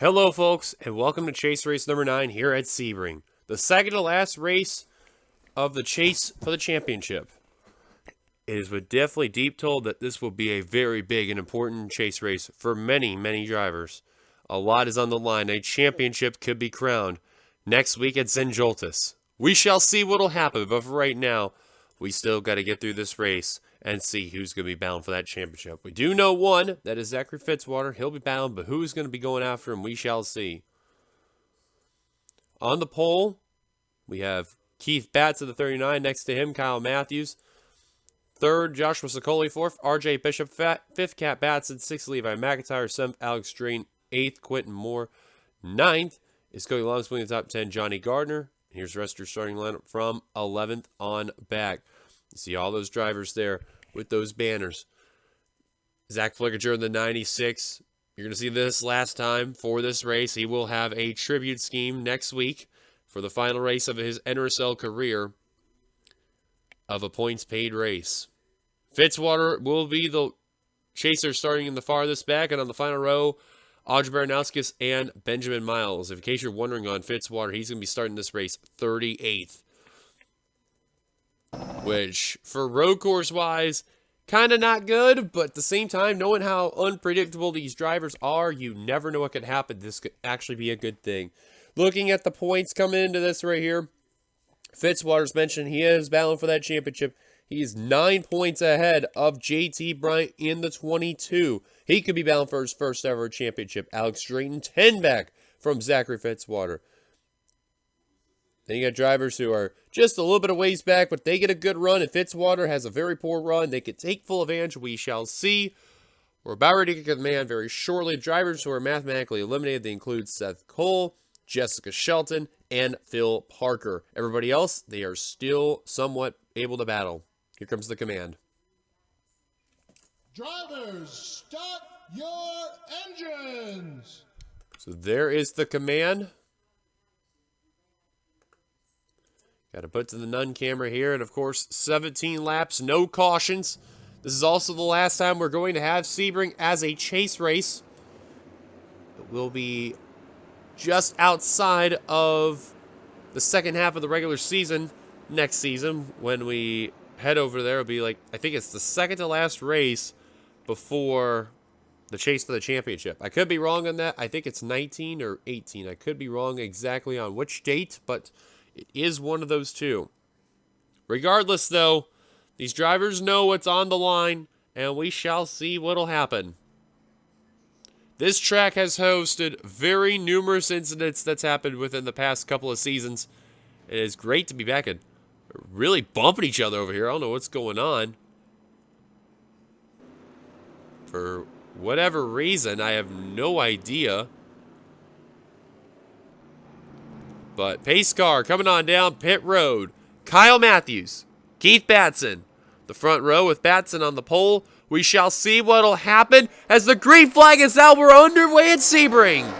Hello, folks, and welcome to Chase Race number 9 here at Sebring, the second to last race of the chase for the championship. It is with definitely deep told that this will be a very big and important chase race for many, many drivers. A lot is on the line. A championship could be crowned next week at Zenjoltis. We shall see what'll happen, but for right now, we still got to get through this race and see who's going to be bound for that championship. We do know one, that is Zachary Fitzwater. He'll be bound, but who's going to be going after him, we shall see. On the pole, we have Keith Batts at the 39. Next to him, Kyle Matthews. Third, Joshua Sicoli. Fourth, R.J. Bishop. Fifth, Cat Batson. Sixth, Levi McIntyre. Seventh, Alex Drain. Eighth, Quentin Moore. Ninth is Cody Longswing in the top 10, Johnny Gardner. Here's the rest of your starting lineup from 11th on back. You see all those drivers there with those banners. Zach Flickinger in the 96. You're going to see this last time for this race. He will have a tribute scheme next week for the final race of his NRSL career of a points-paid race. Fitzwater will be the chaser starting in the farthest back, and on the final row, Audrey Baranowskis and Benjamin Miles. In case you're wondering on Fitzwater, he's going to be starting this race 38th. Which, for road course-wise, kind of not good, but at the same time, knowing how unpredictable these drivers are, you never know what could happen. This could actually be a good thing. Looking at the points coming into this right here, Fitzwater's mentioned he is battling for that championship. He is 9 points ahead of JT Bryant in the 22. He could be bound for his first ever championship. Alex Drayton, 10 back from Zachary Fitzwater. Then you got drivers who are just a little bit of ways back, but they get a good run. If Fitzwater has a very poor run, they could take full advantage. We shall see. We're about ready to get the man very shortly. Drivers who are mathematically eliminated, they include Seth Cole, Jessica Shelton, and Phil Parker. Everybody else, they are still somewhat able to battle. Here comes the command. Drivers, start your engines! So there is the command. Got to put to the Nun camera here. And, of course, 17 laps, no cautions. This is also the last time we're going to have Sebring as a chase race. It will be just outside of the second half of the regular season next season. When we head over there, it'll be like, I think it's the second to last race before the chase for the championship. I could be wrong on that. I think it's 19 or 18. I could be wrong exactly on which date, but it is one of those two. Regardless, though, these drivers know what's on the line, and we shall see what'll happen. This track has hosted very numerous incidents that's happened within the past couple of seasons. It is great to be back and really bumping each other over here. I don't know what's going on. For whatever reason, I have no idea. But pace car coming on down pit road. Kyle Matthews, Keith Batson. The front row with Batson on the pole. We shall see what'll happen as the green flag is out. We're underway at Sebring.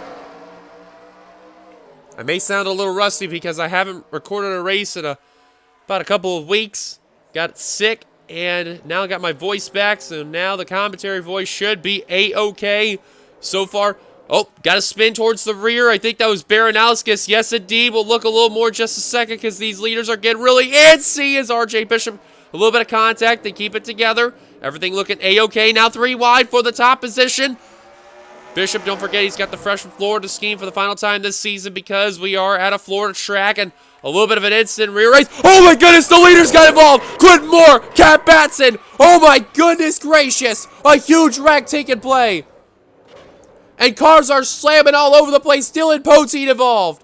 I may sound a little rusty because I haven't recorded a race in about a couple of weeks. Got sick and now got my voice back. So now the commentary voice should be A-OK. So far, oh, got to spin towards the rear. I think that was Baranowskis. Yes, indeed. We'll look a little more just a second because these leaders are getting really antsy as R.J. Bishop. A little bit of contact. They keep it together. Everything looking A-OK. Now 3 wide for the top position. Bishop, don't forget, he's got the fresh from Florida scheme for the final time this season because we are at a Florida track and a little bit of an instant rear race. Oh my goodness, the leaders got involved. Quentin Moore, Cat Batson. Oh my goodness gracious. A huge wreck taking play. And cars are slamming all over the place. Dylan Poteen involved.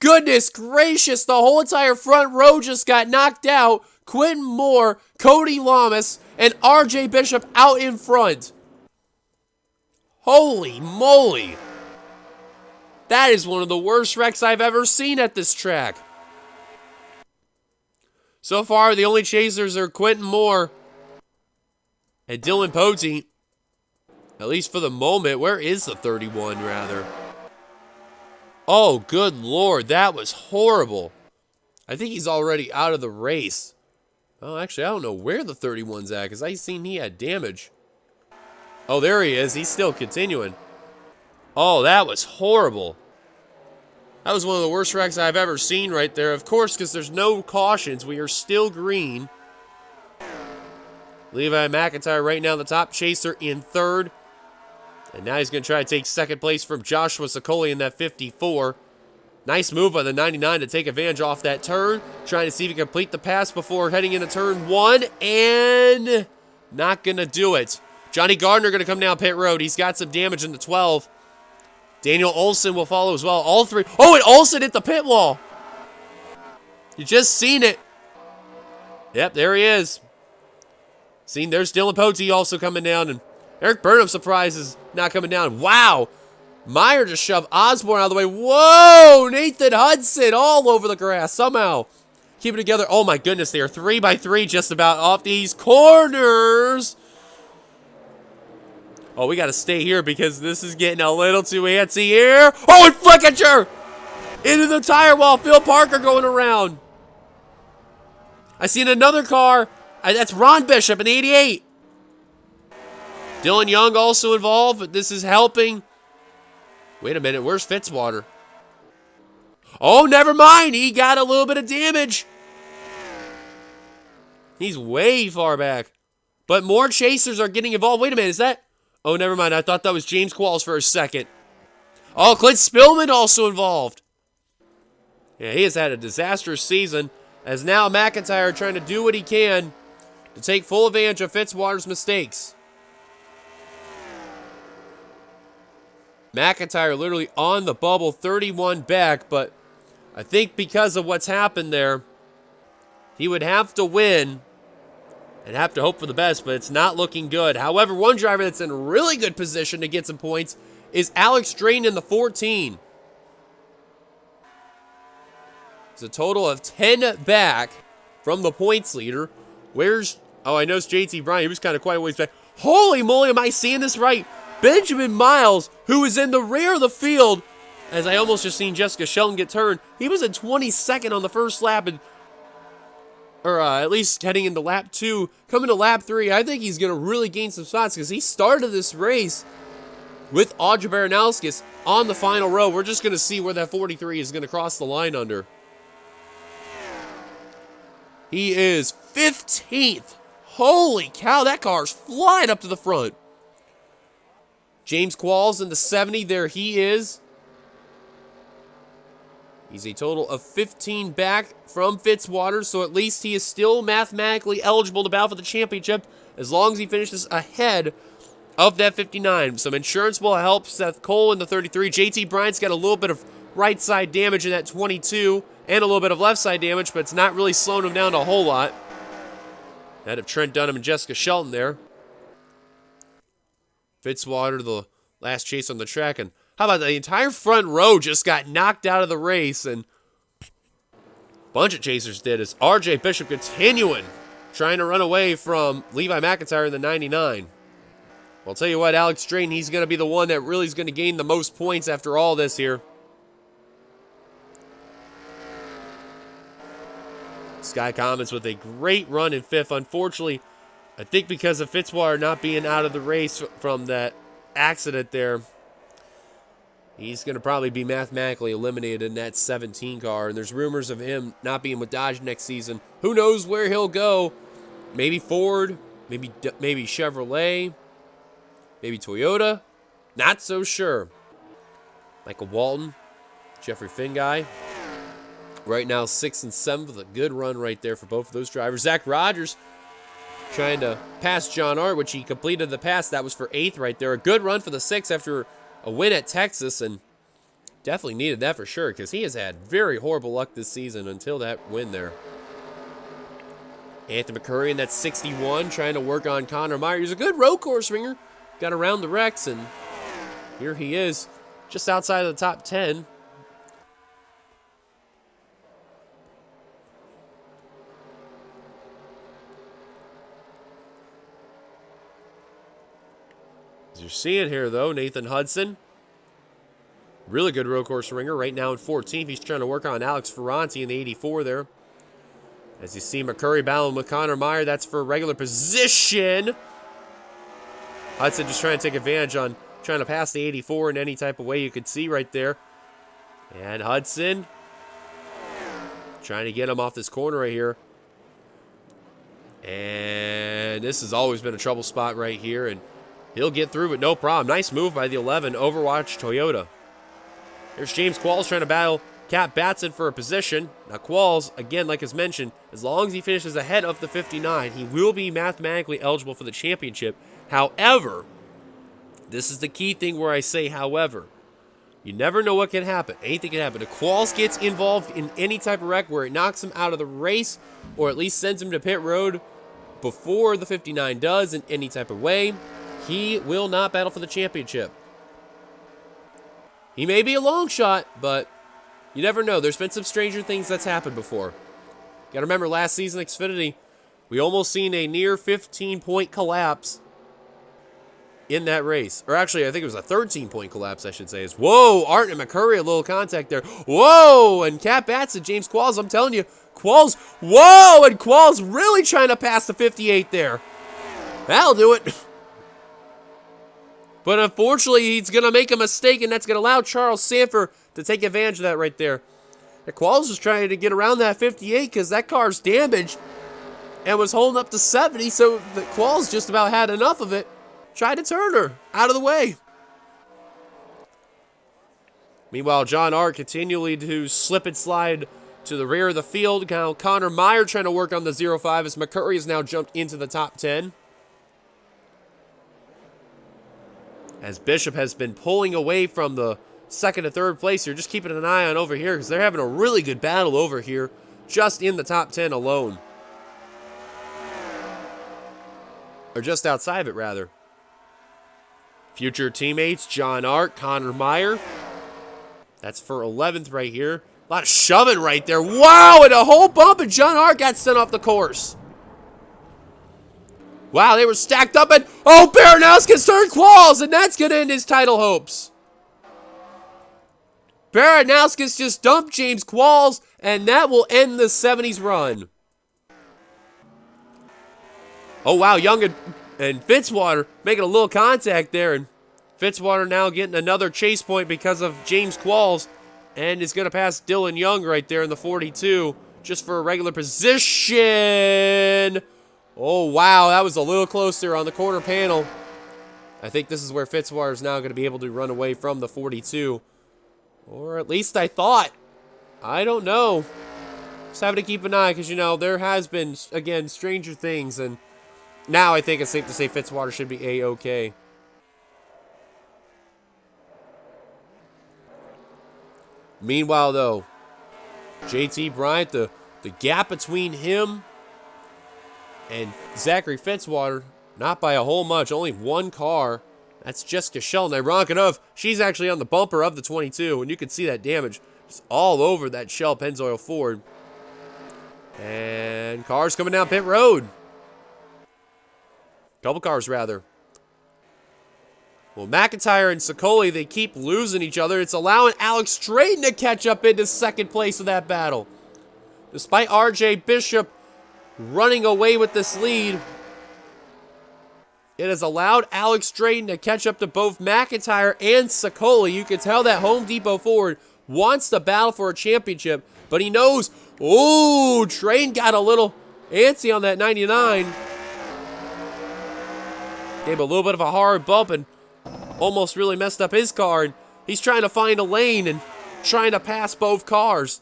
Goodness gracious, the whole entire front row just got knocked out. Quentin Moore, Cody Lamas, and R.J. Bishop out in front. Holy moly. That is one of the worst wrecks I've ever seen at this track. So far, the only chasers are Quentin Moore and Dylan Poteen. At least for the moment. Where is the 31, rather? Oh, good lord. That was horrible. I think he's already out of the race. Oh, actually, I don't know where the 31's at, because I seen he had damage. Oh, there he is. He's still continuing. Oh, that was horrible. That was one of the worst wrecks I've ever seen right there. Of course, because there's no cautions, we are still green. Levi McIntyre right now the top chaser in third. And now he's going to try to take second place from Joshua Sokoli in that 54. Nice move by the 99 to take advantage off that turn. Trying to see if he can complete the pass before heading into turn 1. And not going to do it. Johnny Gardner going to come down pit road. He's got some damage in the 12. Daniel Olson will follow as well. All three. Oh, and Olson hit the pit wall. You just seen it. Yep, there he is. Seen, there's Dylan Pote also coming down. And Eric Burnham, surprise, is not coming down. Wow. Meyer just shoved Osborne out of the way. Whoa! Nathan Hudson all over the grass somehow. Keep it together. Oh, my goodness. They are 3 by 3 just about off these corners. Oh, we got to stay here because this is getting a little too antsy here. Oh, and Flickinger into the tire wall. Phil Parker going around. I seen another car. That's Ron Bishop in 88. Dylan Young also involved, but this is helping. Wait a minute, where's Fitzwater? Oh, never mind. He got a little bit of damage. He's way far back. But more chasers are getting involved. Wait a minute, is that... Oh, never mind. I thought that was James Qualls for a second. Oh, Clint Spillman also involved. Yeah, he has had a disastrous season. As now McIntyre trying to do what he can to take full advantage of Fitzwater's mistakes. McIntyre literally on the bubble, 31 back, but I think because of what's happened there, he would have to win and have to hope for the best, but it's not looking good. However, one driver that's in really good position to get some points is Alex Drayton in the 14. It's a total of 10 back from the points leader. Where's... Oh, I noticed JT Bryan. He was kind of quite a ways back. Holy moly, am I seeing this right? Benjamin Miles, who is in the rear of the field, as I almost just seen Jessica Shelton get turned. He was in 22nd on the first lap, and, or at least heading into lap 2. Coming to lap 3, I think he's going to really gain some spots because he started this race with Audrey Baranowskis on the final row. We're just going to see where that 43 is going to cross the line under. He is 15th. Holy cow, that car's flying up to the front. James Qualls in the 70, there he is. He's a total of 15 back from Fitzwater, so at least he is still mathematically eligible to battle for the championship as long as he finishes ahead of that 59. Some insurance will help Seth Cole in the 33. JT Bryant's got a little bit of right side damage in that 22 and a little bit of left side damage, but it's not really slowing him down a whole lot. That of Trent Dunham and Jessica Shelton there. Fitzwater, the last chase on the track, and how about the entire front row just got knocked out of the race, and a bunch of chasers did as RJ Bishop continuing trying to run away from Levi McIntyre in the 99. Well, I'll tell you what, Alex Drayton, he's going to be the one that really is going to gain the most points after all this here. Sky Commons with a great run in 5th. Unfortunately, I think because of Fitzwater not being out of the race from that accident there, he's going to probably be mathematically eliminated in that 17 car. And there's rumors of him not being with Dodge next season. Who knows where he'll go? Maybe Ford, maybe Chevrolet, maybe Toyota. Not so sure. Michael Walton, Jeffrey Finguy. Right now, 6th and 7th with a good run right there for both of those drivers. Zach Rogers trying to pass John Art, which he completed the pass. That was for 8th right there. A good run for the 6th after a win at Texas, and definitely needed that for sure because he has had very horrible luck this season until that win there. Anthony McCurry in that 61 trying to work on Connor Meyer. He's a good road course ringer. Got around the wrecks, and here he is just outside of the top 10. As you're seeing here, though, Nathan Hudson, really good road course ringer. Right now in 14th, he's trying to work on Alex Ferranti in the 84 there. As you see McCurry battling with Connor Meyer, that's for regular position. Hudson just trying to take advantage on trying to pass the 84 in any type of way you could see right there. And Hudson trying to get him off this corner right here. And this has always been a trouble spot right here. And he'll get through with no problem. Nice move by the 11, Overwatch Toyota. There's James Qualls trying to battle Cap Batson for a position. Now Qualls, again, like as mentioned, as long as he finishes ahead of the 59, he will be mathematically eligible for the championship. However, this is the key thing where I say however. You never know what can happen. Anything can happen. If Qualls gets involved in any type of wreck where it knocks him out of the race or at least sends him to pit road before the 59 does in any type of way, he will not battle for the championship. He may be a long shot, but you never know. There's been some stranger things that's happened before. Got to remember last season Xfinity, we almost seen a near 15-point collapse in that race. Or actually, I think it was a 13-point collapse, I should say. Whoa, Art and McCurry, a little contact there. Whoa, and Cap Batson, James Qualls, I'm telling you, Qualls, whoa, and Qualls really trying to pass the 58 there. That'll do it. But unfortunately, he's going to make a mistake, and that's going to allow Charles Sanford to take advantage of that right there. And Qualls was trying to get around that 58 because that car's damaged and was holding up to 70, so the Qualls just about had enough of it. Tried to turn her out of the way. Meanwhile, John Art continually to slip and slide to the rear of the field. Now Connor Meyer trying to work on the 05 as McCurry has now jumped into the top 10. As Bishop has been pulling away from the second and third place here. Just keeping an eye on over here because they're having a really good battle over here just in the top 10 alone. Or just outside of it, rather. Future teammates, John Art, Connor Meyer. That's for 11th right here. A lot of shoving right there. Wow, and a whole bump, and John Art got sent off the course. Wow, they were stacked up, and oh, Baranowski's turned Qualls, and that's going to end his title hopes. Baranowski's just dumped James Qualls, and that will end the 70s run. Oh, wow, Young and Fitzwater making a little contact there, and Fitzwater now getting another chase point because of James Qualls, and is going to pass Dylan Young right there in the 42 just for a regular position. Oh, wow, that was a little closer on the corner panel. I think this is where Fitzwater is now going to be able to run away from the 42. Or at least I thought. I don't know. Just having to keep an eye because, you know, there has been, again, stranger things, and now I think it's safe to say Fitzwater should be A-okay. Meanwhile, though, JT Bryant, the gap between him and Zachary Fitzwater, not by a whole much, only one car. That's Jessica Sheldon. Ironic enough, she's actually on the bumper of the 22, and you can see that damage just all over that Shell Pennzoil Ford. And cars coming down pit road. Couple cars, rather. Well, McIntyre and Sicoli, they keep losing each other. It's allowing Alex Drayton to catch up into second place of that battle. Despite RJ Bishop running away with this lead, it has allowed Alex Drayton to catch up to both McIntyre and Sicoli. You can tell that Home Depot Ford wants to battle for a championship, but he knows, oh, Drayton got a little antsy on that 99. Gave a little bit of a hard bump and almost really messed up his car. And he's trying to find a lane and trying to pass both cars.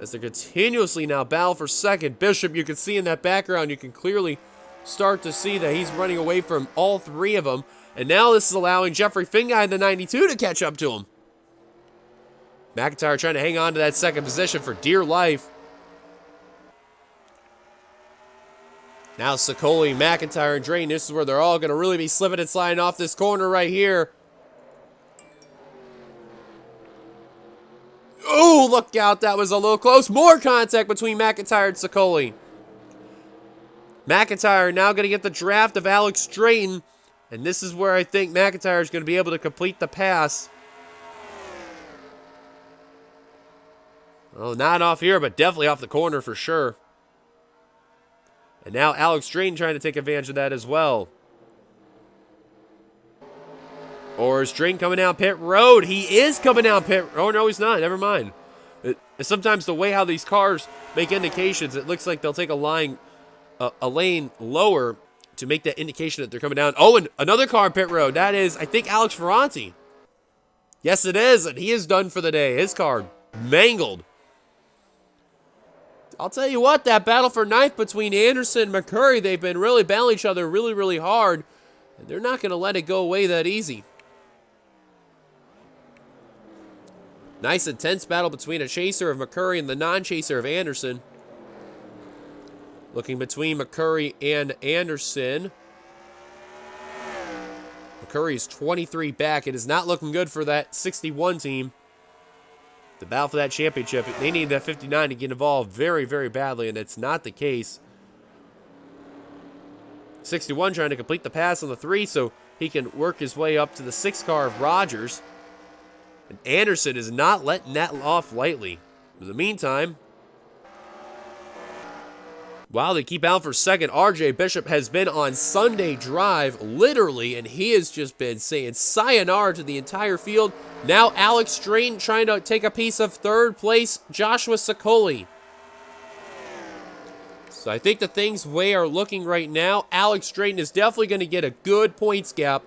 As they're continuously now battle for second. Bishop, you can see in that background, you can clearly start to see that he's running away from all three of them. And now this is allowing Jeffrey Finguy in the 92 to catch up to him. McIntyre trying to hang on to that second position for dear life. Now Sicoli, McIntyre, and Drayton. This is where they're all going to really be slipping and sliding off this corner right here. Oh, look out. That was a little close. More contact between McIntyre and Sicoli. McIntyre now going to get the draft of Alex Drayton. And this is where I think McIntyre is going to be able to complete the pass. Well, not off here, but definitely off the corner for sure. And now Alex Drayton trying to take advantage of that as well. Or is Drayton coming down pit road? He is coming down pit. Oh, no, he's not. Never mind. Sometimes the way how these cars make indications, it looks like they'll take a lane lower to make that indication that they're coming down. Oh, and another car in pit road. That is, I think, Alex Ferranti. Yes, it is, and he is done for the day. His car mangled. I'll tell you what, that battle for ninth between Anderson and McCurry, they've been really battling each other really, really hard, and they're not going to let it go away that easy. Nice intense battle between a chaser of McCurry and the non-chaser of Anderson. Looking between McCurry and Anderson. McCurry is 23 back. It is not looking good for that 61 team. The battle for that championship, they need that 59 to get involved very, very badly, and it's not the case. 61 trying to complete the pass on the 3 so he can work his way up to the 6 car of Rogers. And Anderson is not letting that off lightly. In the meantime, while they keep out for second, RJ Bishop has been on Sunday Drive, literally, and he has just been saying sayonara to the entire field. Now Alex Drayton trying to take a piece of third place, Joshua Sicoli. So I think the things we are looking right now, Alex Drayton is definitely going to get a good points gap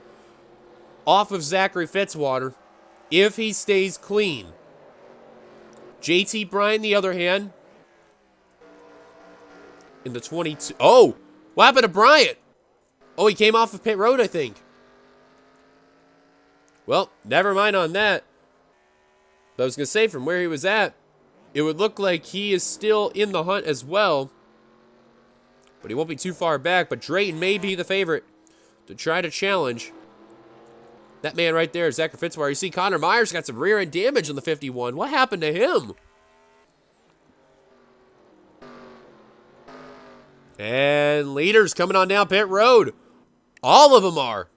off of Zachary Fitzwater if he stays clean. JT Bryan, the other hand, in the 22. Oh, what happened to Bryant? Oh, he came off of pit road, I think. Well, never mind on that. But I was going to say, from where he was at, it would look like he is still in the hunt as well. But he won't be too far back. But Drayton may be the favorite to try to challenge that man right there, Zachary Fitzwater. You see Connor Myers got some rear end damage on the 51. What happened to him? And leaders coming on down pit road. All of them are.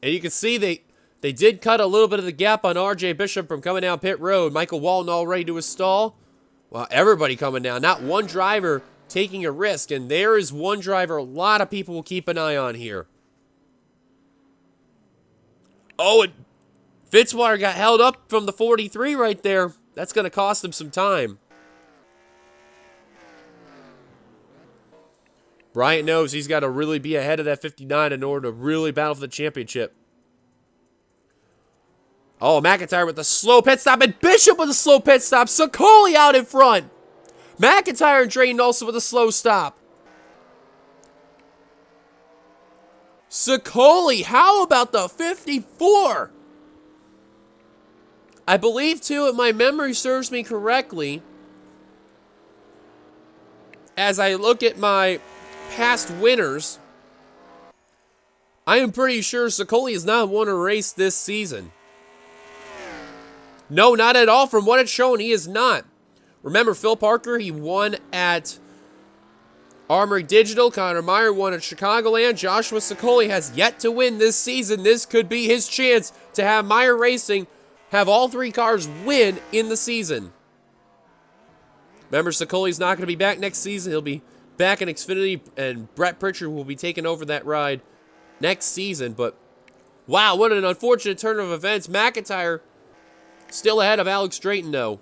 And you can see they did cut a little bit of the gap on RJ Bishop from coming down pit road. Michael Walton all ready to his stall. Well, everybody coming down. Not one driver taking a risk. And there is one driver a lot of people will keep an eye on here. Oh, and Fitzwater got held up from the 43 right there. That's going to cost him some time. Bryant knows he's got to really be ahead of that 59 in order to really battle for the championship. Oh, McIntyre with a slow pit stop, and Bishop with a slow pit stop. Sicoli out in front. McIntyre and Drayton also with a slow stop. Sicoli, how about the 54? I believe, too, if my memory serves me correctly, as I look at my past winners, I am pretty sure Sicoli has not won a race this season. No, not at all. From what it's shown, he is not. Remember, Phil Parker, he won at Armory Digital. Connor Meyer won at Chicagoland. Joshua Sicoli has yet to win this season. This could be his chance to have Meyer Racing have all 3 cars win in the season. Remember, Sicoli's not going to be back next season. He'll be back in Xfinity, and Brett Pritchard will be taking over that ride next season. But, wow, what an unfortunate turn of events. McIntyre still ahead of Alex Drayton, though.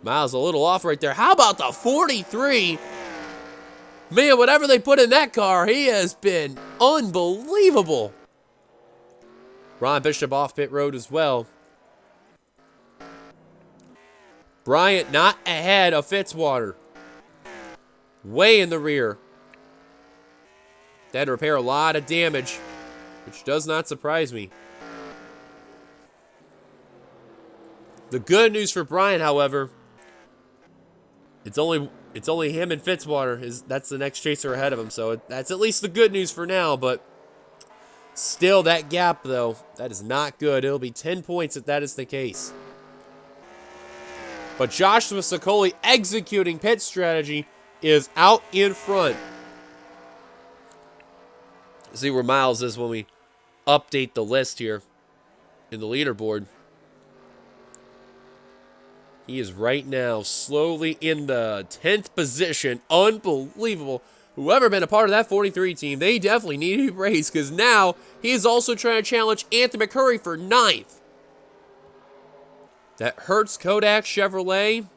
Miles a little off right there. How about the 43? Man, whatever they put in that car, he has been unbelievable. Ron Bishop off pit road as well. Bryant not ahead of Fitzwater. Way in the rear. They had to repair a lot of damage, which does not surprise me. The good news for Bryant, however, it's only him and Fitzwater. That's the next chaser ahead of him, so that's at least the good news for now. But still, that gap, though, that is not good. It'll be 10 points if that is the case. But Joshua Sicoli executing pit strategy is out in front. See where Miles is when we update the list here in the leaderboard. He is right now slowly in the 10th position. Unbelievable. whoever been a part of that 43 team, they definitely need to be praised because now he is also trying to challenge Anthony McCurry for 9th. That Hertz Kodak Chevrolet.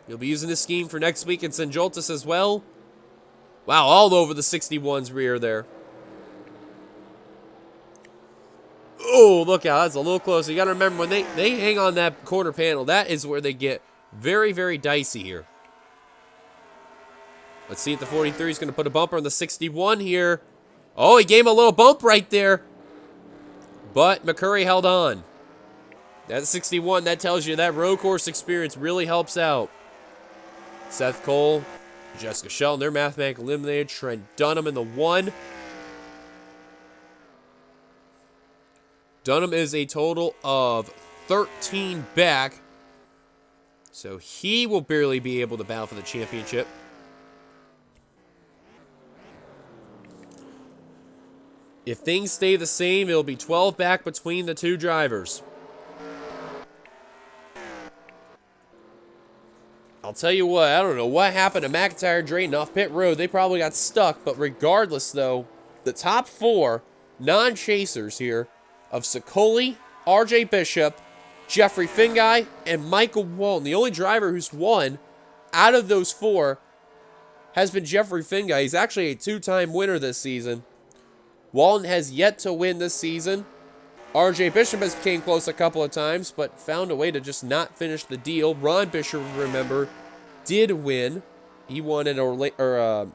He'll be using this scheme for next week in St. Joltis as well. Wow, all over the 61's rear there. Oh, look out. That's a little close. You got to remember, when they hang on that corner panel, that is where they get very, very dicey here. Let's see if the 43 is going to put a bumper on the 61 here. Oh, he gave him a little bump right there. But McCurry held on. That 61, that tells you that road course experience really helps out. Seth Cole, Jessica Shelton, they're mathematically eliminated. Trent Dunham in the 1. Dunham is a total of 13 back. So he will barely be able to battle for the championship. If things stay the same, it'll be 12 back between the two drivers. I'll tell you what, I don't know what happened to McIntyre and Drayton off pit road. They probably got stuck, but regardless, though, the top 4 non-chasers here of Sicoli, RJ Bishop, Jeffrey Finguy, and Michael Walton. The only driver who's won out of those 4 has been Jeffrey Finguy. He's actually a 2-time winner this season. Walton has yet to win this season. RJ Bishop has came close a couple of times, but found a way to just not finish the deal. Ron Bishop, remember, did win. He won in Orlando.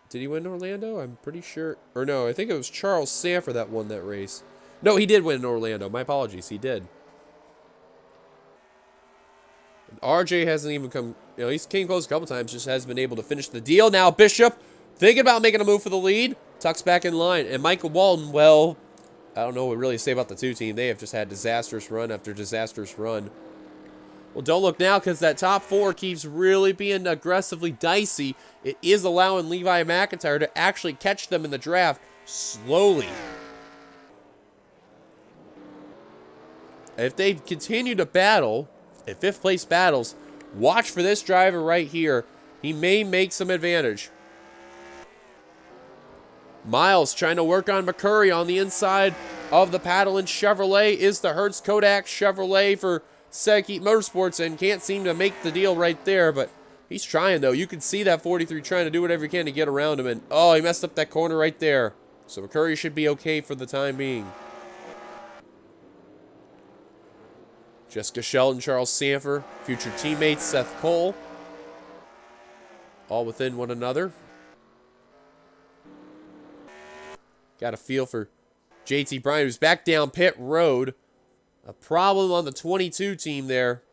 Did he win in Orlando? I'm pretty sure. Or no, I think it was Charles Sanford that won that race. No, he did win in Orlando. My apologies. He did. And RJ hasn't even come. You know, he's came close a couple times, just hasn't been able to finish the deal. Now Bishop thinking about making a move for the lead. Tucks back in line. And Michael Walton, well, I don't know what really to say about the 2 team. They have just had disastrous run after disastrous run. Well, don't look now because that top 4 keeps really being aggressively dicey. It is allowing Levi McIntyre to actually catch them in the draft slowly. If they continue to battle, at 5th place battles, watch for this driver right here. He may make some advantage. Miles trying to work on McCurry on the inside of the Paddling Chevrolet. Is the Hertz Kodak Chevrolet for Segheat Motorsports and can't seem to make the deal right there, but he's trying though. You can see that 43 trying to do whatever he can to get around him, and oh, he messed up that corner right there. So McCurry should be okay for the time being. Jessica Sheldon, Charles Sanford, future teammates Seth Cole, all within one another. Got a feel for JT Bryan, who's back down pit road. A problem on the 22 team there.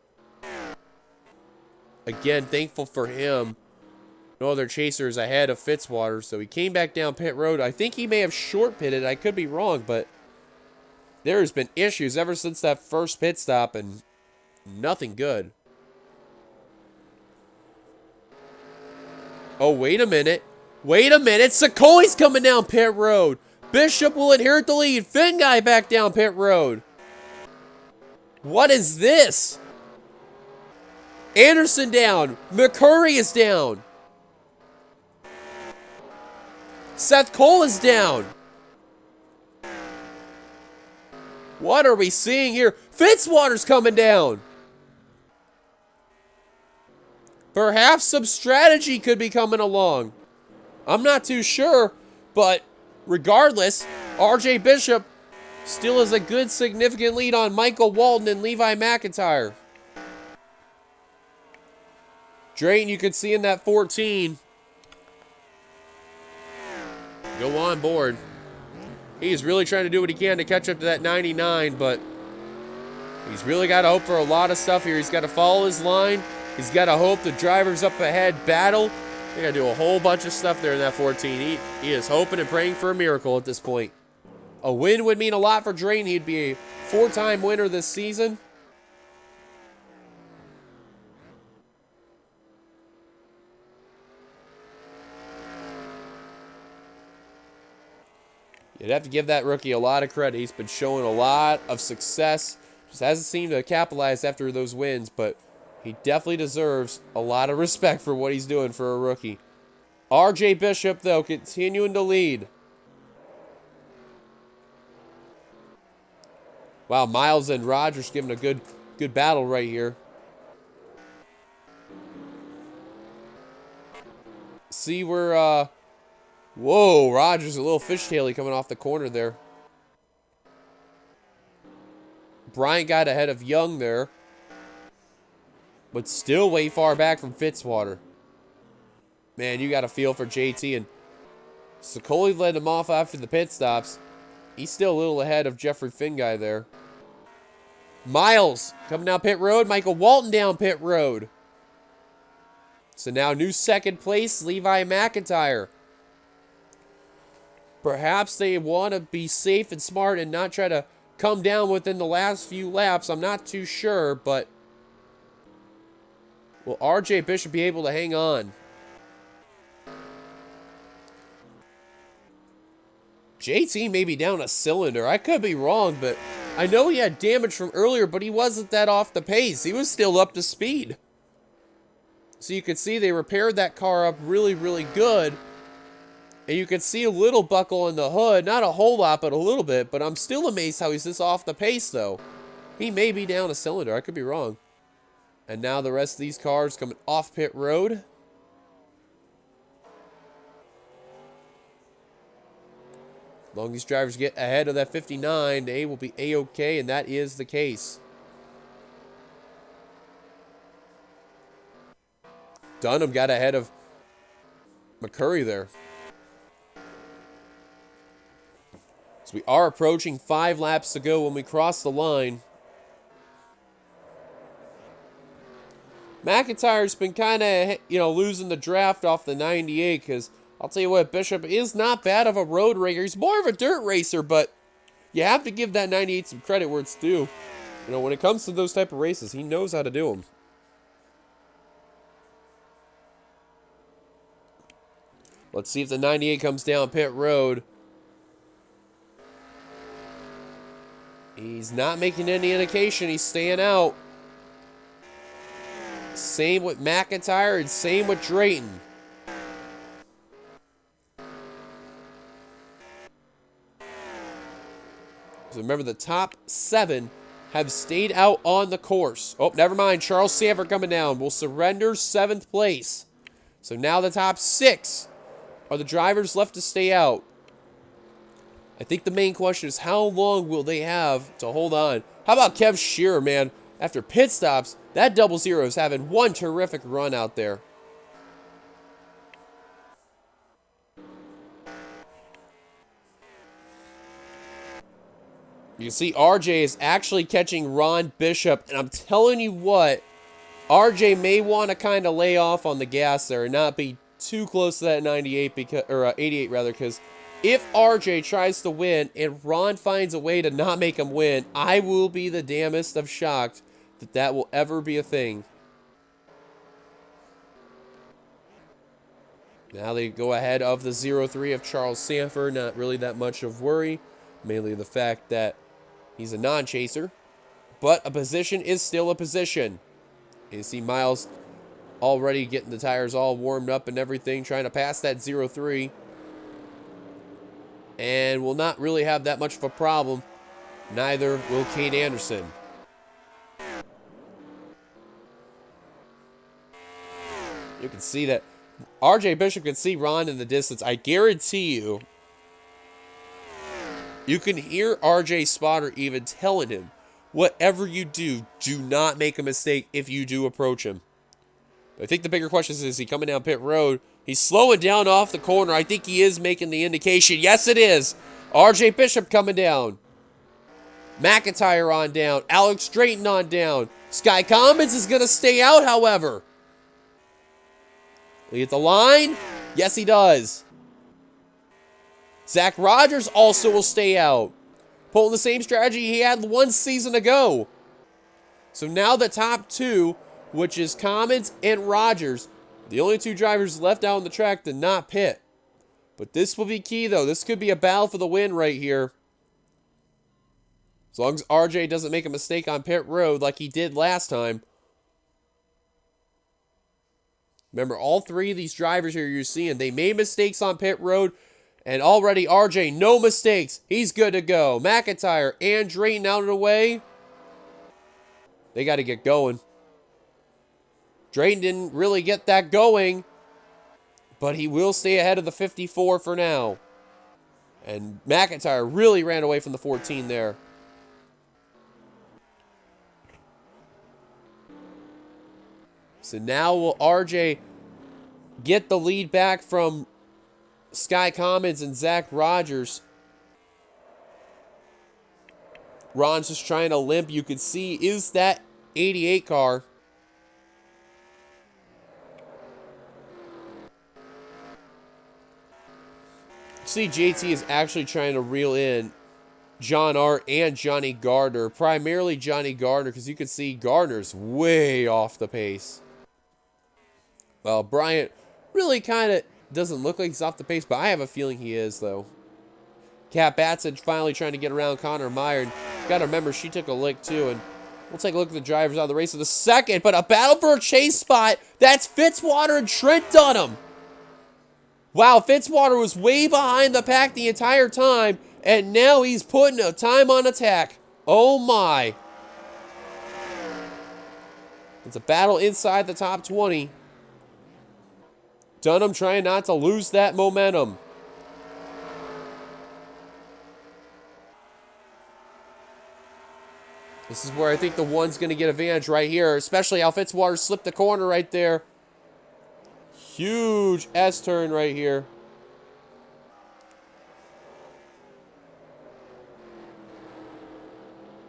Again, thankful for him. No other chasers ahead of Fitzwater, so he came back down pit road. I think he may have short pitted. I could be wrong, but there's been issues ever since that first pit stop, and nothing good. Oh, wait a minute. Wait a minute. Sicoli's coming down pit road. Bishop will inherit the lead. Finguy back down pit road. What is this? Anderson down. McCurry is down. Seth Cole is down. What are we seeing here? Fitzwater's coming down. Perhaps some strategy could be coming along. I'm not too sure, but regardless, RJ Bishop still has a good significant lead on Michael Walton and Levi McIntyre. Drayton, you can see in that 14. Go on board. He's really trying to do what he can to catch up to that 99, but he's really got to hope for a lot of stuff here. He's got to follow his line. He's got to hope the drivers up ahead battle. They got to do a whole bunch of stuff there in that 14. He is hoping and praying for a miracle at this point. A win would mean a lot for Drayton. He'd be a 4-time winner this season. You'd have to give that rookie a lot of credit. He's been showing a lot of success. Just hasn't seemed to capitalize after those wins, but he definitely deserves a lot of respect for what he's doing for a rookie. RJ Bishop, though, continuing to lead. Wow, Miles and Rogers giving a good battle right here. See where, whoa, Rogers a little fishtaily coming off the corner there. Bryant got ahead of Young there, but still way far back from Fitzwater. Man, you got a feel for JT, and Sicoli led him off after the pit stops. He's still a little ahead of Jeffrey Finguy there. Miles coming down pit road. Michael Walton down pit road. So now new second place, Levi McIntyre. Perhaps they want to be safe and smart and not try to come down within the last few laps. I'm not too sure, but will RJ Bishop be able to hang on? JT may be down a cylinder. I could be wrong, but I know he had damage from earlier, but he wasn't that off the pace. He was still up to speed. So you could see they repaired that car up really, really good. And you can see a little buckle in the hood. Not a whole lot, but a little bit. But I'm still amazed how he's this off the pace, though. He may be down a cylinder. I could be wrong. And now the rest of these cars coming off pit road. As long as these drivers get ahead of that 59, they will be A-OK, and that is the case. Dunham got ahead of McCurry there. So we are approaching 5 laps to go when we cross the line. McIntyre's been kind of, losing the draft off the 98 because I'll tell you what, Bishop is not bad of a road racer. He's more of a dirt racer, but you have to give that 98 some credit where it's due. When it comes to those type of races, he knows how to do them. Let's see if the 98 comes down pit road. He's not making any indication. He's staying out. Same with McIntyre and same with Drayton. So remember, the top 7 have stayed out on the course. Oh, never mind. Charles Sanford coming down. Will surrender 7th place. So now the top 6 are the drivers left to stay out. I think the main question is how long will they have to hold on? How about Kev Shearer, man? After pit stops, that 00 is having one terrific run out there. You can see RJ is actually catching Ron Bishop, and I'm telling you what, RJ may want to kind of lay off on the gas there and not be too close to that 98 or 88 rather, because if RJ tries to win and Ron finds a way to not make him win, I will be the damnest of shocked that that will ever be a thing. Now they go ahead of the 03 of Charles Sanford. Not really that much of worry. Mainly the fact that he's a non-chaser. But a position is still a position. You see Miles already getting the tires all warmed up and everything, trying to pass that 03. And will not really have that much of a problem. Neither will Kane Anderson. You can see that RJ Bishop can see Ron in the distance. I guarantee you, you can hear RJ's spotter even telling him, whatever you do, do not make a mistake if you do approach him. I think the bigger question is he coming down pit road? He's slowing down off the corner. I think he is making the indication. Yes, it is. RJ Bishop coming down. McIntyre on down. Alex Drayton on down. Sky Commons is going to stay out, however. Will he hit the line? Yes, he does. Zach Rogers also will stay out. Pulling the same strategy he had 1 season ago. So now the top 2, which is Commons and Rogers, the only 2 drivers left out on the track to not pit. But this will be key, though. This could be a battle for the win right here. As long as RJ doesn't make a mistake on pit road like he did last time. Remember, all three of these drivers here you're seeing, they made mistakes on pit road, and already RJ, no mistakes. He's good to go. McIntyre and Drayton out of the way. They got to get going. Drayton didn't really get that going, but he will stay ahead of the 54 for now. And McIntyre really ran away from the 14 there. So now will RJ get the lead back from Sky Commons and Zach Rogers. Ron's just trying to limp. You can see, is that 88 car. See, JT is actually trying to reel in John Art and Johnny Gardner. Primarily Johnny Gardner, because you can see Gardner's way off the pace. Well, Bryant really kind of doesn't look like he's off the pace, but I have a feeling he is, though. Kat Batson finally trying to get around Connor Meyer. Got to remember, she took a lick, too. And we'll take a look at the drivers out of the race in a second. But a battle for a chase spot. That's Fitzwater and Trent Dunham. Wow, Fitzwater was way behind the pack the entire time, and now he's putting a time on attack. Oh my. It's a battle inside the top 20. Dunham trying not to lose that momentum. This is where I think the one's going to get advantage right here, especially how Fitzwater slipped the corner right there. Huge S-turn right here.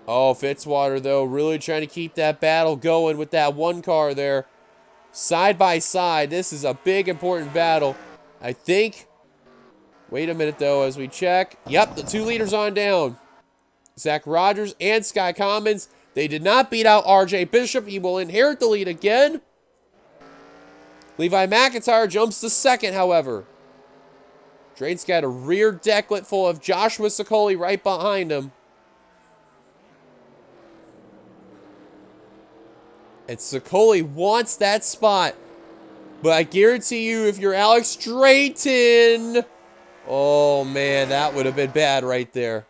Oh, Fitzwater, though, really trying to keep that battle going with that one car there. Side by side, this is a big, important battle. I think... Wait a minute, though, as we check. Yep, the 2 leaders on down. Zach Rogers and Sky Commons. They did not beat out RJ Bishop. He will inherit the lead again. Levi McIntyre jumps to second, however. Drayton's got a rear decklet full of Joshua Sokoli right behind him. And Sokoli wants that spot. But I guarantee you, if you're Alex Drayton... Oh, man, that would have been bad right there.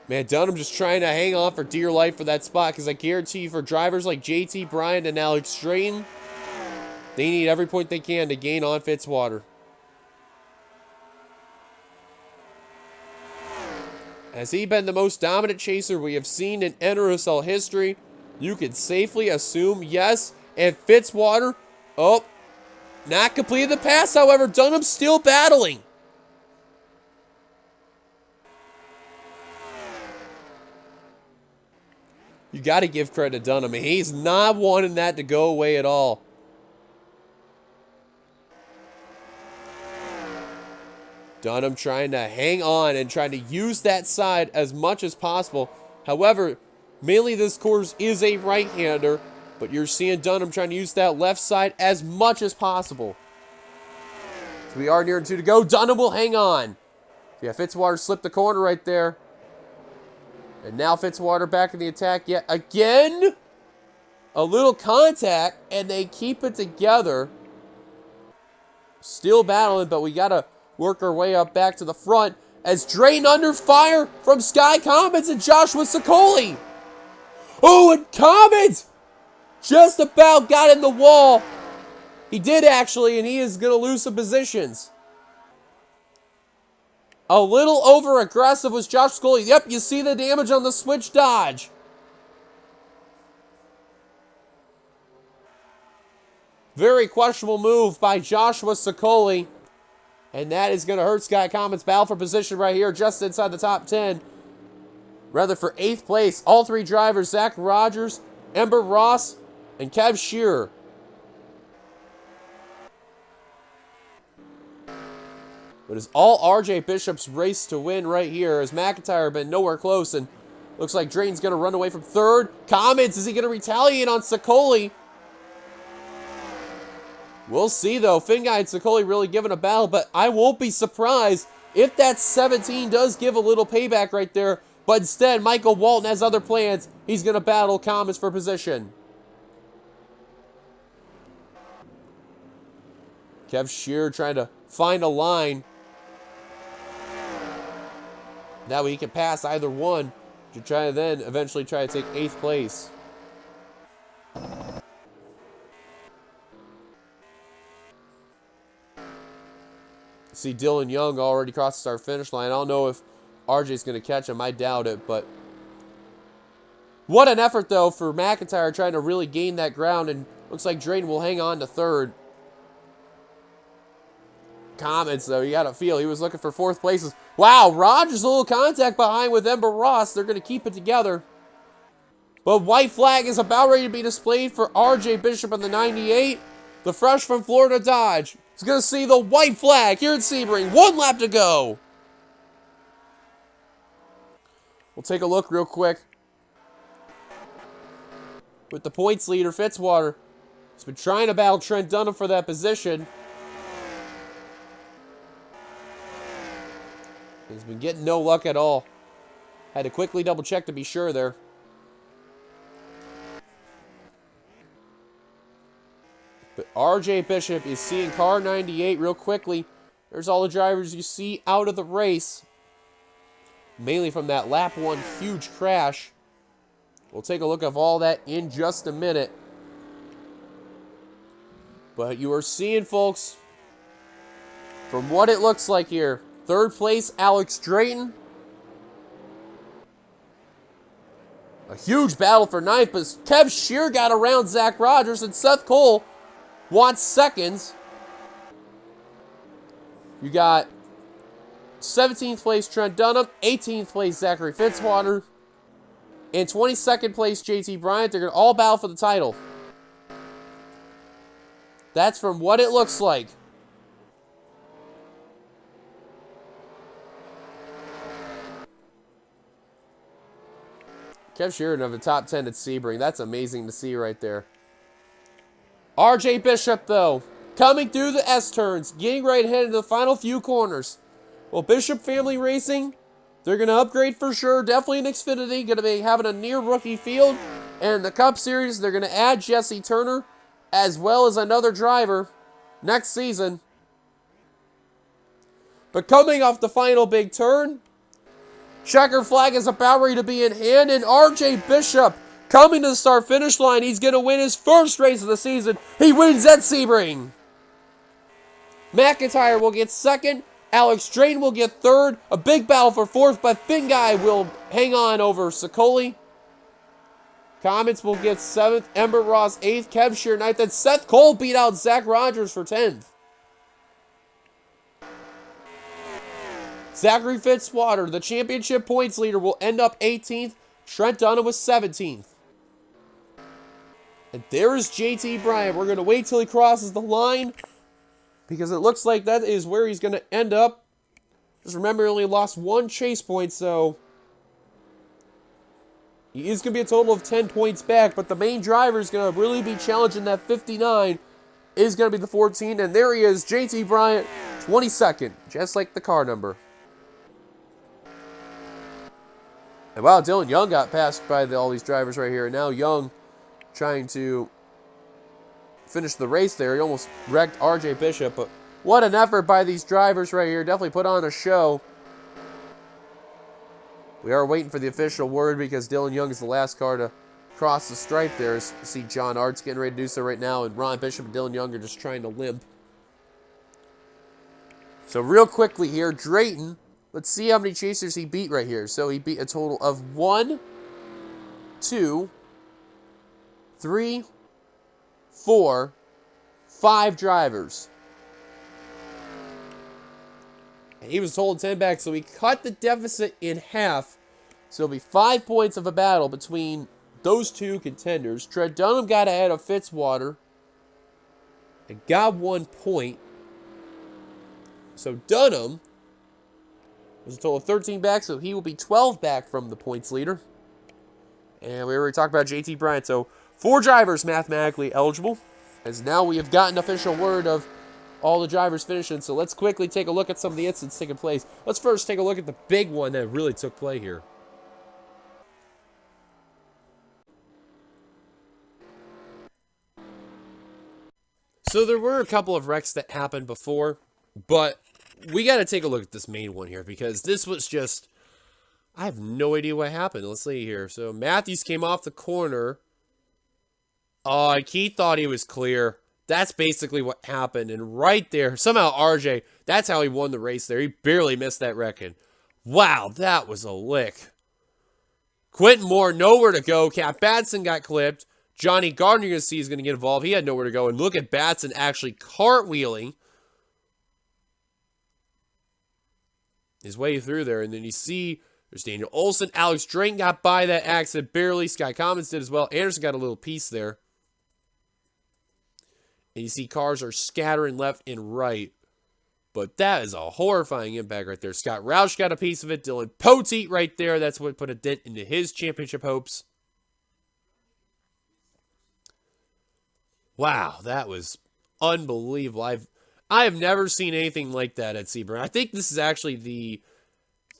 Man, Dunham just trying to hang on for dear life for that spot, because I guarantee you for drivers like JT Bryant and Alex Drayton, they need every point they can to gain on Fitzwater. Has he been the most dominant chaser we have seen in NRSL history? You can safely assume yes. And Fitzwater, oh, not completed the pass, however. Dunham's still battling. You got to give credit to Dunham. He's not wanting that to go away at all. Dunham trying to hang on and trying to use that side as much as possible. However, mainly this course is a right-hander, but you're seeing Dunham trying to use that left side as much as possible. So we are near 2 to go. Dunham will hang on. Yeah, Fitzwater slipped the corner right there. And now Fitzwater back in the attack yet again. A little contact, and they keep it together. Still battling, but we got to work our way up back to the front as Drayton under fire from Sky Commons and Joshua Sokoli. Oh, and Commons just about got in the wall. He did actually, and he is going to lose some positions. A little over-aggressive was Josh Sokoli. Yep, you see the damage on the switch dodge. Very questionable move by Joshua Sokoli. And that is going to hurt Sky Commons' battle for position right here, just inside the top 10. Rather, for 8th place, all 3 drivers, Zach Rogers, Ember Ross, and Kev Shearer. But it's all RJ Bishop's race to win right here, as McIntyre been nowhere close, and looks like Drayton's going to run away from 3rd. Commons, is he going to retaliate on Sokoli? We'll see, though. Finguy and Sokoli really giving a battle, but I won't be surprised if that 17 does give a little payback right there. But instead, Michael Walton has other plans. He's going to battle Comets for position. Kev Shearer trying to find a line. That way he can pass either one to try to then eventually try to take 8th place. See Dylan Young already crossed the start finish line. I don't know if RJ's going to catch him. I doubt it, but what an effort though for McIntyre trying to really gain that ground, and looks like Drayton will hang on to 3rd. Comets though, you got to feel he was looking for 4th places. Wow, Rogers a little contact behind with Ember Ross. They're going to keep it together. But white flag is about ready to be displayed for RJ Bishop in the 98. The fresh from Florida Dodge is going to see the white flag here at Sebring. 1 lap to go. We'll take a look real quick. With the points leader, Fitzwater has been trying to battle Trent Dunham for that position. He's been getting no luck at all. Had to quickly double check to be sure there. But RJ Bishop is seeing car 98 real quickly. There's all the drivers you see out of the race. Mainly from that lap 1 huge crash. We'll take a look at all that in just a minute. But you are seeing, folks, from what it looks like here, 3rd place, Alex Drayton. A huge battle for 9th, but Kev Shear got around Zach Rogers, and Seth Cole wants 2nds. You got 17th place Trent Dunham, 18th place Zachary Fitzwater, and 22nd place JT Bryant. They're going to all battle for the title. That's from what it looks like. Kev Sheeran of the top 10 at Sebring. That's amazing to see right there. RJ Bishop, though, coming through the S-turns, getting right ahead in the final few corners. Well, Bishop Family Racing, they're going to upgrade for sure. Definitely in Xfinity. Going to be having a near rookie field. And in the Cup Series, they're going to add Jesse Turner as well as another driver next season. But coming off the final big turn, checker flag is about ready to be in hand, and RJ Bishop coming to the start-finish line. He's going to win his first race of the season. He wins at Sebring. McIntyre will get 2nd. Alex Drayton will get 3rd. A big battle for 4th, but Finguy will hang on over Sicoli. Comets will get 7th. Ember Ross 8th. Kev Shear 9th. And Seth Cole beat out Zach Rogers for 10th. Zachary Fitzwater, the championship points leader, will end up 18th. Trent Dunham was 17th. And there is JT Bryant. We're going to wait till he crosses the line, because it looks like that is where he's going to end up. Just remember, he only lost 1 chase point, so he is going to be a total of 10 points back. But the main driver is going to really be challenging that 59. Is going to be the 14. And there he is, JT Bryant, 22nd, just like the car number. And wow, Dylan Young got passed by all these drivers right here. And now Young trying to finish the race there. He almost wrecked RJ Bishop. But what an effort by these drivers right here. Definitely put on a show. We are waiting for the official word, because Dylan Young is the last car to cross the stripe there. You see John Art's getting ready to do so right now. And Ron Bishop and Dylan Young are just trying to limp. So real quickly here, Drayton. Let's see how many chasers he beat right here. So he beat a total of 1, 2, 3, 4, 5 drivers. And he was told 10 back, so he cut the deficit in half. So it'll be 5 points of a battle between those 2 contenders. Trent Dunham got ahead of Fitzwater and got 1 point. So Dunham was a total of 13 back, so he will be 12 back from the points leader. And we already talked about JT Bryant, so 4 drivers mathematically eligible, as now we have gotten official word of all the drivers finishing. So let's quickly take a look at some of the incidents taking place. Let's first take a look at the big one that really took play here. So there were a couple of wrecks that happened before, but we got to take a look at this main one here because this was just, I have no idea what happened. Let's see here. So Matthews came off the corner. Oh, Keith thought he was clear. That's basically what happened. And right there, somehow RJ, that's how he won the race there. He barely missed that wrecking. Wow, that was a lick. Quentin Moore, nowhere to go. Cap Batson got clipped. Johnny Gardner, you're going to see, is going to get involved. He had nowhere to go. And look at Batson actually cartwheeling his way through there. And then you see there's Daniel Olson. Alex Drayton got by that accident barely. Sky Commons did as well. Anderson got a little piece there. And you see cars are scattering left and right. But that is a horrifying impact right there. Scott Roush got a piece of it. Dylan Poteet right there. That's what put a dent into his championship hopes. Wow, that was unbelievable. I have never seen anything like that at Sebring. I think this is actually the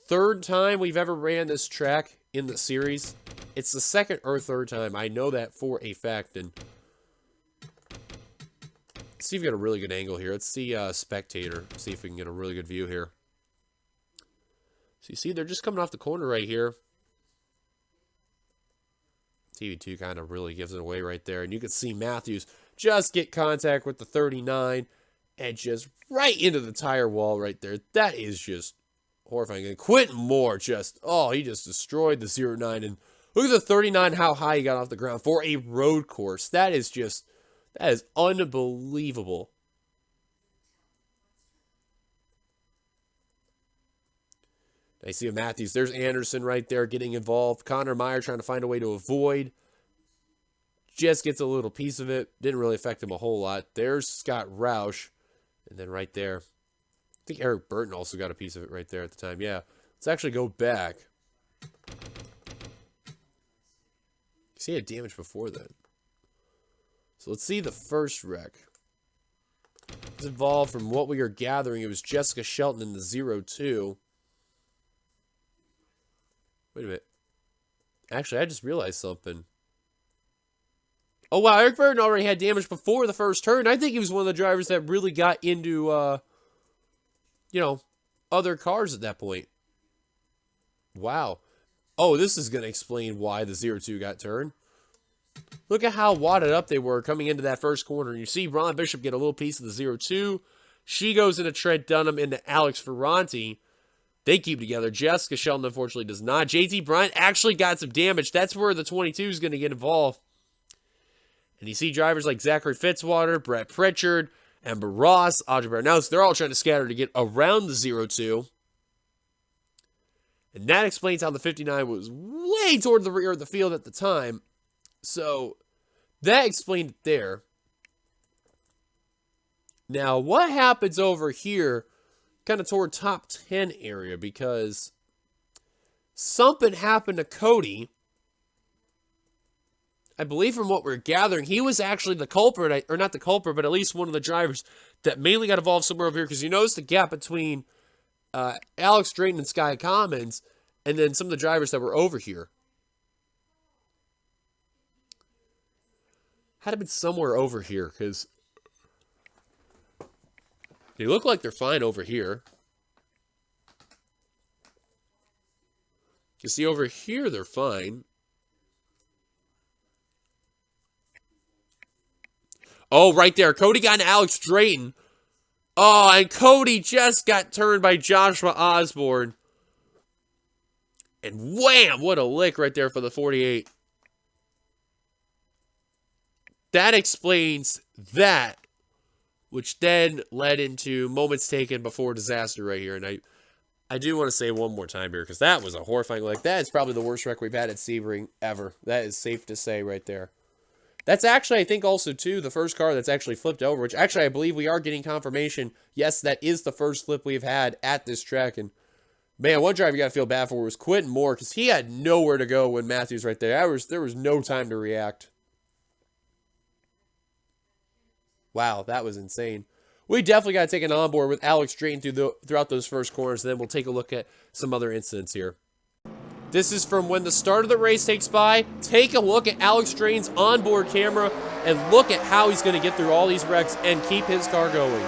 third time we've ever ran this track in the series. It's the second or third time. I know that for a fact. And let's see if we got a really good angle here. Let's see spectator. See if we can get a really good view here. So you see they're just coming off the corner right here. TV2 kind of really gives it away right there. And you can see Matthews just get contact with the 39 and just right into the tire wall right there. That is just horrifying. And Quentin Moore just, oh, he just destroyed the 09. And look at the 39, how high he got off the ground for a road course. That is just, that is unbelievable. I see Matthews. There's Anderson right there getting involved. Connor Meyer trying to find a way to avoid. Just gets a little piece of it. Didn't really affect him a whole lot. There's Scott Roush. And then right there, I think Eric Burton also got a piece of it right there at the time. Yeah. Let's actually go back. See, he had damage before then. So let's see the first wreck. It's involved, from what we are gathering, it was Jessica Shelton in the 02. Wait a minute. Actually, I just realized something. Oh, wow. Eric Burton already had damage before the first turn. I think he was one of the drivers that really got into, you know, other cars at that point. Wow. Oh, this is going to explain why the 02 got turned. Look at how wadded up they were coming into that first corner. You see Ron Bishop get a little piece of the 02. She goes into Trent Dunham, into Alex Ferranti. They keep together. Jessica Shelton, unfortunately, does not. JT Bryant actually got some damage. That's where the 22 is going to get involved. And you see drivers like Zachary Fitzwater, Brett Pritchard, Ember Ross, Audrey Barnhouse. They're all trying to scatter to get around the 02. And that explains how the 59 was way toward the rear of the field at the time. So that explained it there. Now, what happens over here, kind of toward top 10 area, because something happened to Cody. I believe from what we're gathering, he was actually the culprit, or not the culprit, but at least one of the drivers that mainly got involved somewhere over here, because you notice the gap between Alex Drayton and Sky Commons, and then some of the drivers that were over here. Had to been somewhere over here, because they look like they're fine over here. You see over here, they're fine. Oh, right there. Cody got into Alex Drayton. Oh, and Cody just got turned by Joshua Osborne. And wham! What a lick right there for the 48. That explains that, which then led into moments taken before disaster right here. And I do want to say one more time here, because that was a horrifying lick. That is probably the worst wreck we've had at Sebring ever. That is safe to say right there. That's actually, I think, also, too, the first car that's actually flipped over, which actually I believe we are getting confirmation. Yes, that is the first flip we've had at this track. And, man, one driver you got to feel bad for was Quentin Moore, because he had nowhere to go when Matthews right there. There was no time to react. Wow, that was insane. We definitely got to take an onboard with Alex Drayton throughout those first corners, and then we'll take a look at some other incidents here. This is from when the start of the race takes by. Take a look at Alex Drain's onboard camera and look at how he's going to get through all these wrecks and keep his car going.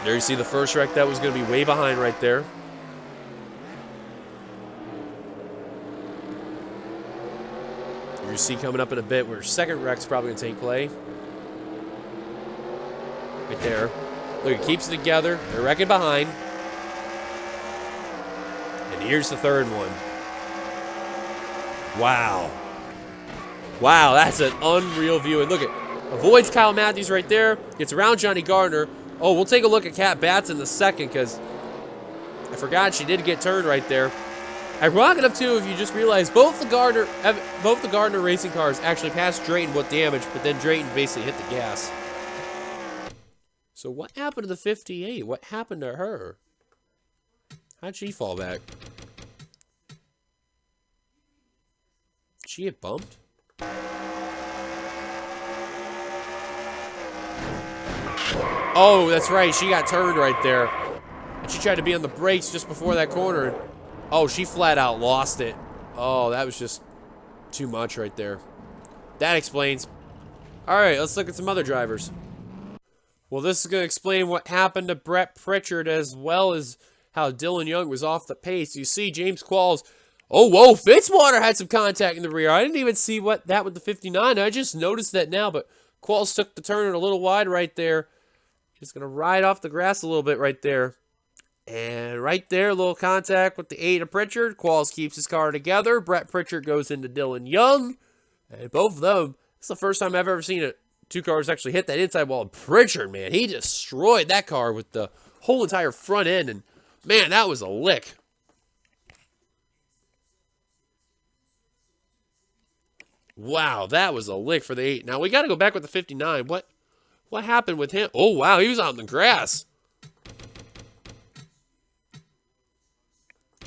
There you see the first wreck that was going to be way behind right there. You see coming up in a bit where second wreck's probably going to take play. Right there. Look, it keeps it together. They're wrecking behind. And here's the third one. Wow. Wow, that's an unreal view. And look, it avoids Kyle Matthews right there. Gets around Johnny Gardner. Oh, we'll take a look at Kat Batts in a second because I forgot she did get turned right there. Ironic enough, too, if you just realize both the Gardner racing cars actually passed Drayton with damage, but then Drayton basically hit the gas. So what happened to the 58? What happened to her? How'd she fall back? Did she get bumped? Oh, that's right. She got turned right there. And she tried to be on the brakes just before that corner. Oh, she flat out lost it. Oh, that was just too much right there. That explains. All right, let's look at some other drivers. Well, this is going to explain what happened to Brett Pritchard as well as how Dylan Young was off the pace. You see James Qualls. Oh, whoa, Fitzwater had some contact in the rear. I didn't even see what that with the 59. I just noticed that now, but Qualls took the turn a little wide right there. He's going to ride off the grass a little bit right there. And right there, a little contact with the 8 of Pritchard. Qualls keeps his car together. Brett Pritchard goes into Dylan Young. And both of them, it's the first time I've ever seen it. Two cars actually hit that inside wall. Pritchard, man, he destroyed that car with the whole entire front end. And, man, that was a lick. Wow, that was a lick for the 8. Now, we got to go back with the 59. What happened with him? Oh, wow, he was out in the grass.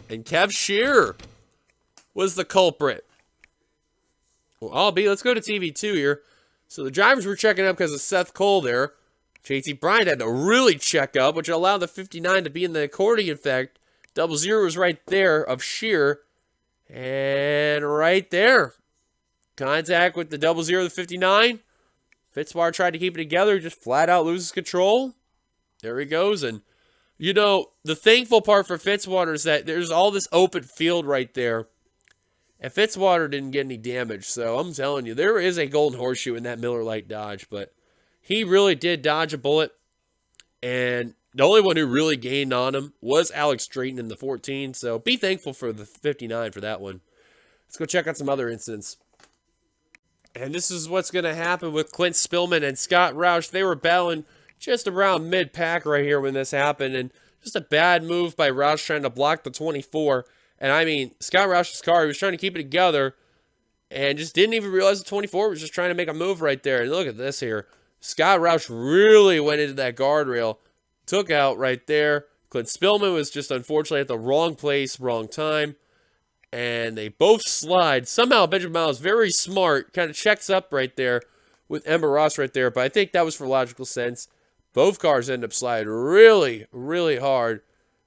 And Kev Shearer was the culprit. Well, let's go to TV2 here. So the drivers were checking up because of Seth Cole there. JT Bryant had to really check up, which allowed the 59 to be in the accordion effect. 00 was right there of Shearer. And right there. Contact with the 00, the 59. Fitzwater tried to keep it together, just flat out loses control. There he goes. And, you know, the thankful part for Fitzwater is that there's all this open field right there. And Fitzwater didn't get any damage. So I'm telling you, there is a golden horseshoe in that Miller Lite Dodge. But he really did dodge a bullet. And the only one who really gained on him was Alex Drayton in the 14. So be thankful for the 59 for that one. Let's go check out some other incidents. And this is what's going to happen with Clint Spillman and Scott Roush. They were battling just around mid-pack right here when this happened. And just a bad move by Roush trying to block the 24. And I mean, Scott Roush's car, he was trying to keep it together. And just didn't even realize the 24 was just trying to make a move right there. And look at this here. Scott Roush really went into that guardrail. Took out right there. Clint Spillman was just unfortunately at the wrong place, wrong time. And they both slide. Somehow Benjamin Miles, very smart, kind of checks up right there with Ember Ross right there. But I think that was for logical sense. Both cars end up sliding really, really hard.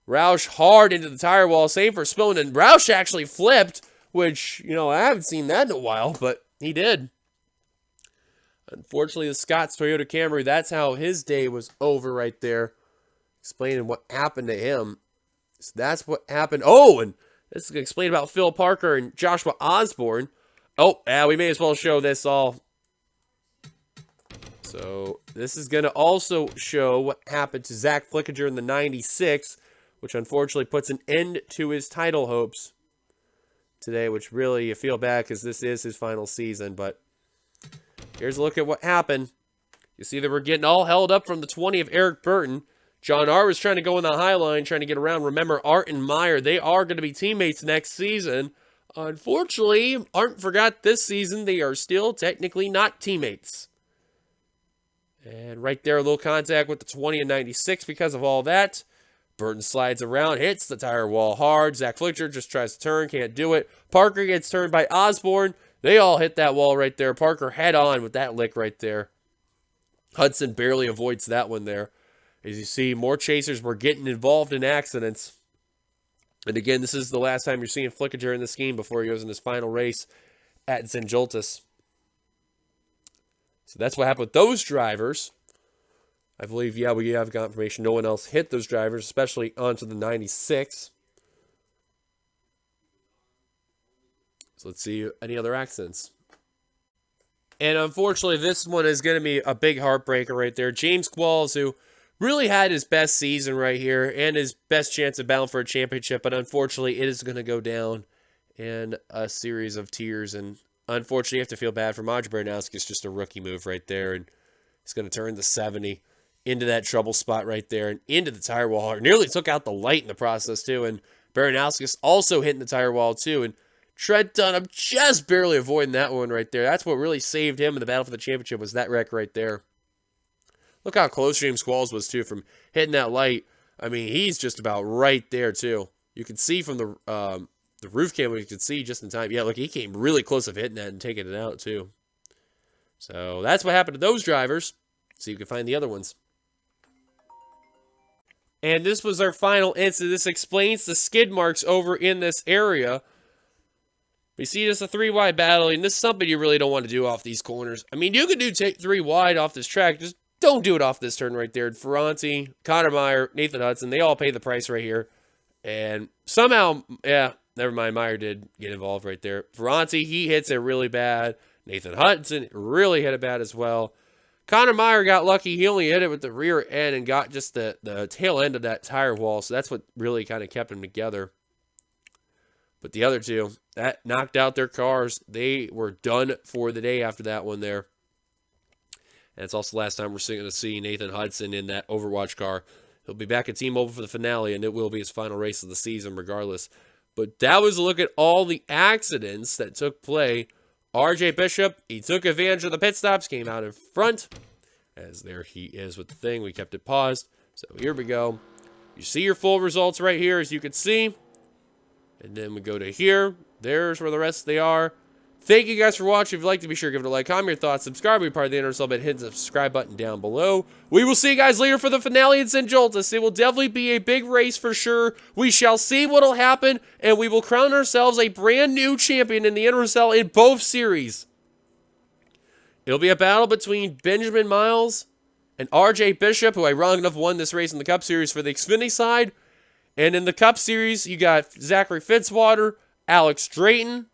Roush hard into the tire wall. Same for Spillman. And Roush actually flipped, which, you know, I haven't seen that in a while, but he did. Unfortunately, the Scott's Toyota Camry, that's how his day was over right there. Explaining what happened to him. So that's what happened. Oh, and this is going to explain about Phil Parker and Joshua Osborne. Oh, yeah, we may as well show this all. So this is going to also show what happened to Zach Flickinger in the 96, which unfortunately puts an end to his title hopes today, which really you feel bad because this is his final season. But here's a look at what happened. You see that we're getting all held up from the 20 of Eric Burton. John R. was trying to go in the high line, trying to get around. Remember, Art and Meyer, they are going to be teammates next season. Unfortunately, Art forgot this season they are still technically not teammates. And right there, a little contact with the 20 and 96 because of all that. Burton slides around, hits the tire wall hard. Zach Fletcher just tries to turn, can't do it. Parker gets turned by Osborne. They all hit that wall right there. Parker head on with that lick right there. Hudson barely avoids that one there. As you see, more chasers were getting involved in accidents. And again, this is the last time you're seeing Flickinger in this game before he goes in his final race at Zenjoltis. So that's what happened with those drivers. I believe, yeah, we have confirmation no one else hit those drivers, especially onto the 96. So let's see any other accidents. And unfortunately, this one is going to be a big heartbreaker right there. James Qualls, who really had his best season right here and his best chance of battling for a championship, but unfortunately, it is going to go down in a series of tears. And unfortunately, you have to feel bad for Maj Baranowski. It's just a rookie move right there, and he's going to turn the 70 into that trouble spot right there and into the tire wall. Nearly took out the light in the process, too, and Baranowski also hitting the tire wall, too, and Trent Dunham just barely avoiding that one right there. That's what really saved him in the battle for the championship, was that wreck right there. Look how close James Qualls was, too, from hitting that light. I mean, he's just about right there, too. You can see from the roof camera, you can see just in time. Yeah, look, he came really close of hitting that and taking it out, too. So that's what happened to those drivers. See if you can find the other ones. And this was our final incident. This explains the skid marks over in this area. We see this a 3-wide battle, and this is something you really don't want to do off these corners. I mean, you could do 3 wide off this track. Just don't do it off this turn right there. Ferranti, Connor Meyer, Nathan Hudson, they all pay the price right here. And somehow, yeah, never mind, Meyer did get involved right there. Ferranti, he hits it really bad. Nathan Hudson really hit it bad as well. Connor Meyer got lucky. He only hit it with the rear end and got just the tail end of that tire wall. So that's what really kind of kept them together. But the other two, that knocked out their cars. They were done for the day after that one there. And it's also the last time we're going to see Nathan Hudson in that Overwatch car. He'll be back at Team Mobile for the finale, and it will be his final race of the season regardless. But that was a look at all the accidents that took place. RJ Bishop, he took advantage of the pit stops, came out in front. As there he is with the thing. We kept it paused. So here we go. You see your full results right here, as you can see. And then we go to here. There's where the rest they are. Thank you guys for watching. If you'd like to, be sure to give it a like, comment your thoughts, subscribe, be part of the NRSL, but hit the subscribe button down below. We will see you guys later for the finale in Zenjoltis. It will definitely be a big race for sure. We shall see what will happen, and we will crown ourselves a brand new champion in the NRSL in both series. It'll be a battle between Benjamin Miles and RJ Bishop, who ironically enough won this race in the Cup Series for the Xfinity side. And in the Cup Series, you got Zachary Fitzwater, Alex Drayton,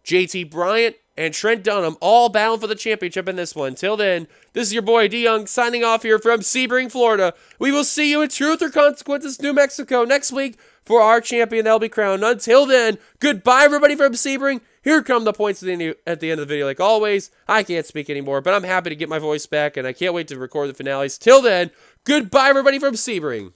JT Bryant, and Trent Dunham all battling for the championship in this one. Till then, this is your boy D-Young signing off here from Sebring, Florida. We will see you in Truth or Consequences, New Mexico next week for our champion that will be crowned. Until then, goodbye everybody from Sebring. Here come the points at the end of the video. Like always, I can't speak anymore, but I'm happy to get my voice back, and I can't wait to record the finales. Till then, goodbye everybody from Sebring.